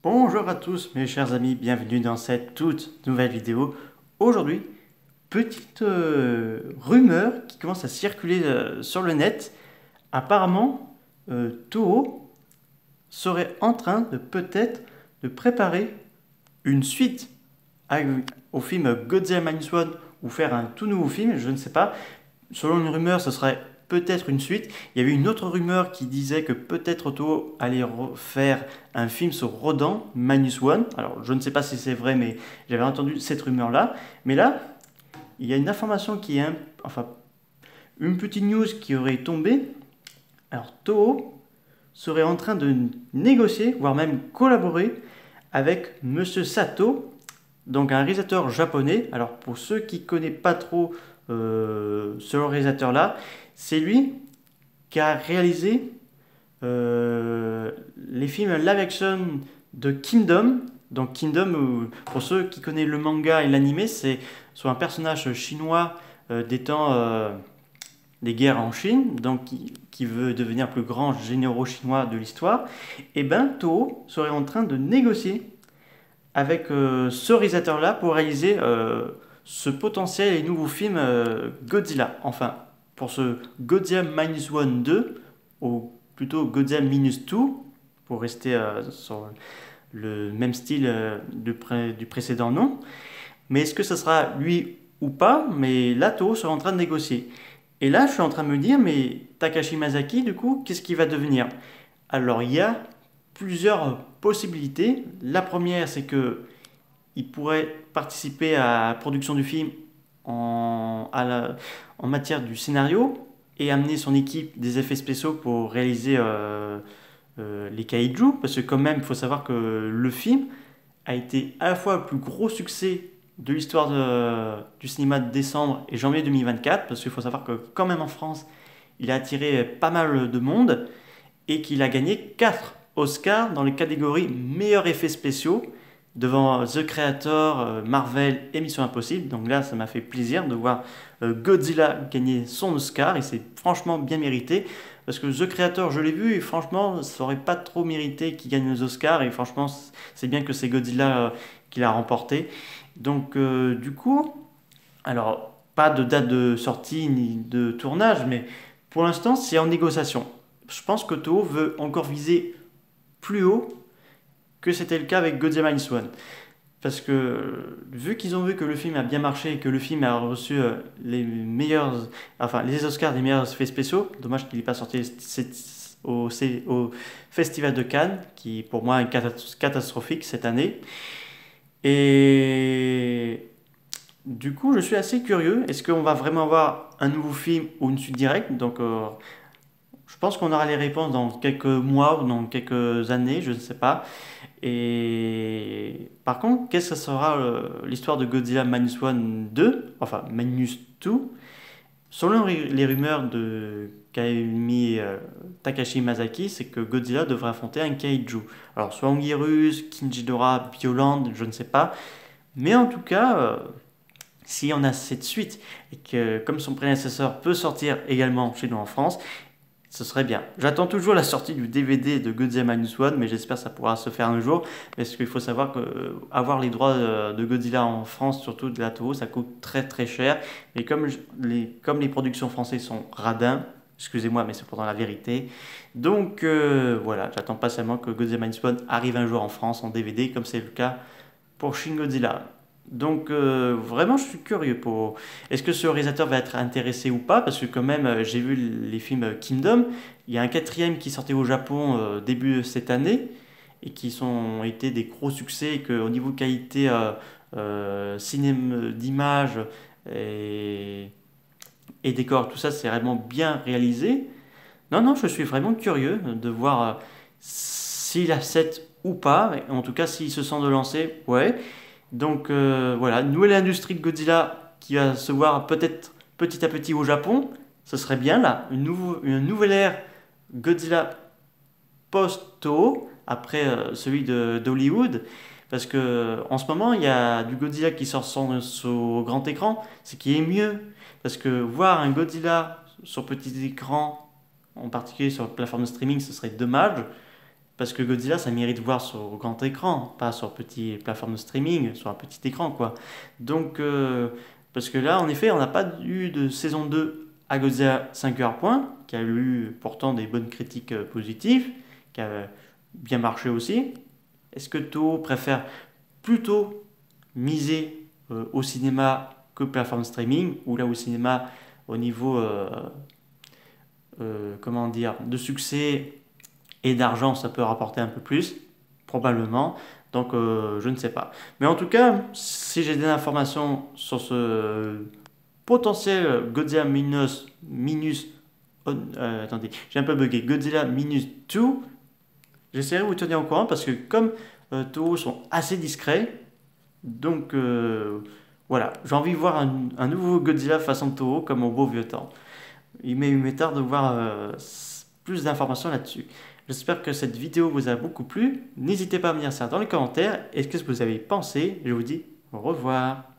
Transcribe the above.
Bonjour à tous mes chers amis, bienvenue dans cette toute nouvelle vidéo. Aujourd'hui, petite rumeur qui commence à circuler sur le net. Apparemment, Toho serait en train de peut-être de préparer une suite au film Godzilla Minus One ou faire un tout nouveau film, je ne sais pas. Selon une rumeur, ce serait peut-être une suite. Il y avait une autre rumeur qui disait que peut-être Toho allait faire un film sur Rodan, Minus One. Alors, je ne sais pas si c'est vrai, mais j'avais entendu cette rumeur-là. Mais là, il y a une information qui est... Enfin, une petite news qui aurait tombé. Alors, Toho serait en train de négocier, voire même collaborer avec Monsieur Sato, donc un réalisateur japonais. Alors, pour ceux qui ne connaissent pas trop ce réalisateur-là, c'est lui qui a réalisé les films live action de Kingdom. Donc Kingdom, pour ceux qui connaissent le manga et l'anime, c'est sur un personnage chinois des temps des guerres en Chine, donc qui veut devenir le plus grand généraux chinois de l'histoire. Et ben Toho serait en train de négocier avec ce réalisateur-là pour réaliser ce potentiel et nouveau film Godzilla. Enfin, pour ce Godzilla Minus One 2, ou plutôt Godzilla Minus 2, pour rester sur le même style du précédent nom. Mais est-ce que ce sera lui ou pas? Mais là, Toho sera en train de négocier. Et là, je suis en train de me dire, mais Takashi Miyazaki, du coup, qu'est-ce qu'il va devenir? Alors, il y a plusieurs possibilités. La première, c'est que il pourrait participer à la production du film en matière du scénario et amener son équipe des effets spéciaux pour réaliser les kaiju, parce que quand même, il faut savoir que le film a été à la fois le plus gros succès de l'histoire du cinéma de décembre et janvier 2024, parce qu'il faut savoir que quand même en France, il a attiré pas mal de monde et qu'il a gagné 4 Oscars dans les catégories meilleurs effets spéciaux devant The Creator, Marvel et Mission Impossible. Donc là, ça m'a fait plaisir de voir Godzilla gagner son Oscar et c'est franchement bien mérité. Parce que The Creator, je l'ai vu et franchement, ça aurait pas trop mérité qu'il gagne les Oscars. Et franchement, c'est bien que c'est Godzilla qui l'a remporté. Donc, du coup, alors, pas de date de sortie ni de tournage, mais pour l'instant, c'est en négociation. Je pense que Toho veut encore viser plus haut que c'était le cas avec Godzilla Minus One. Parce que vu qu'ils ont vu que le film a bien marché et que le film a reçu les meilleurs, enfin les Oscars des meilleurs effets spéciaux, dommage qu'il n'ait pas sorti au Festival de Cannes, qui pour moi est catastrophique cette année. Et du coup, je suis assez curieux. Est-ce qu'on va vraiment avoir un nouveau film ou une suite directe? Donc, je pense qu'on aura les réponses dans quelques mois ou dans quelques années, je ne sais pas. Et par contre, qu'est-ce que ça sera l'histoire de Godzilla Minus One 2, enfin Minus 2? Selon les rumeurs de Kaimi Takashi Masaki, c'est que Godzilla devrait affronter un kaiju. Alors soit Anguirus, Ghidorah, Bioland, je ne sais pas. Mais en tout cas, si on a cette suite et que comme son prédécesseur peut sortir également chez nous en France, ce serait bien. J'attends toujours la sortie du DVD de Godzilla Minus One, mais j'espère que ça pourra se faire un jour. Parce qu'il faut savoir que avoir les droits de Godzilla en France, surtout de la Toho, ça coûte très très cher. Et comme les productions françaises sont radins, excusez-moi, mais c'est pourtant la vérité. Donc voilà, j'attends patiemment que Godzilla Minus One arrive un jour en France en DVD, comme c'est le cas pour Shin Godzilla. Donc vraiment, je suis curieux pour... Est-ce que ce réalisateur va être intéressé ou pas? Parce que quand même, j'ai vu les films Kingdom. Il y a un quatrième qui sortait au Japon début de cette année et qui sont été des gros succès et qu'au niveau qualité cinéma d'image et, et décor, tout ça, c'est vraiment bien réalisé. Non, non, je suis vraiment curieux de voir s'il accepte ou pas. En tout cas, s'il se sent de lancer, ouais. Donc voilà, une nouvelle industrie de Godzilla qui va se voir peut-être petit à petit au Japon. Ce serait bien là, une nouvelle ère Godzilla post-Toho, après celui d'Hollywood. Parce que en ce moment, il y a du Godzilla qui sort sur grand écran, ce qui est mieux. Parce que voir un Godzilla sur petit écran, en particulier sur la plateforme de streaming, ce serait dommage. Parce que Godzilla, ça mérite de voir sur grand écran, pas sur petite plateforme de streaming, sur un petit écran, quoi. Donc, parce que là, en effet, on n'a pas eu de saison 2 à Godzilla 5 heures point, qui a eu pourtant des bonnes critiques positives, qui a bien marché aussi. Est-ce que Toho préfère plutôt miser au cinéma que plateforme streaming, ou là au cinéma, au niveau, comment dire, de succès et d'argent, ça peut rapporter un peu plus, probablement. Donc, je ne sais pas. Mais en tout cas, si j'ai des informations sur ce potentiel Godzilla attendez, j'ai un peu bugué. Godzilla Minus 2, j'essaierai de vous tenir au courant parce que comme Toho sont assez discrets, donc voilà, j'ai envie de voir un nouveau Godzilla façon Toho comme au beau vieux temps. Il m'est tard de voir plus d'informations là-dessus. J'espère que cette vidéo vous a beaucoup plu. N'hésitez pas à me dire ça dans les commentaires. Et qu'est-ce que vous avez pensé? Je vous dis au revoir.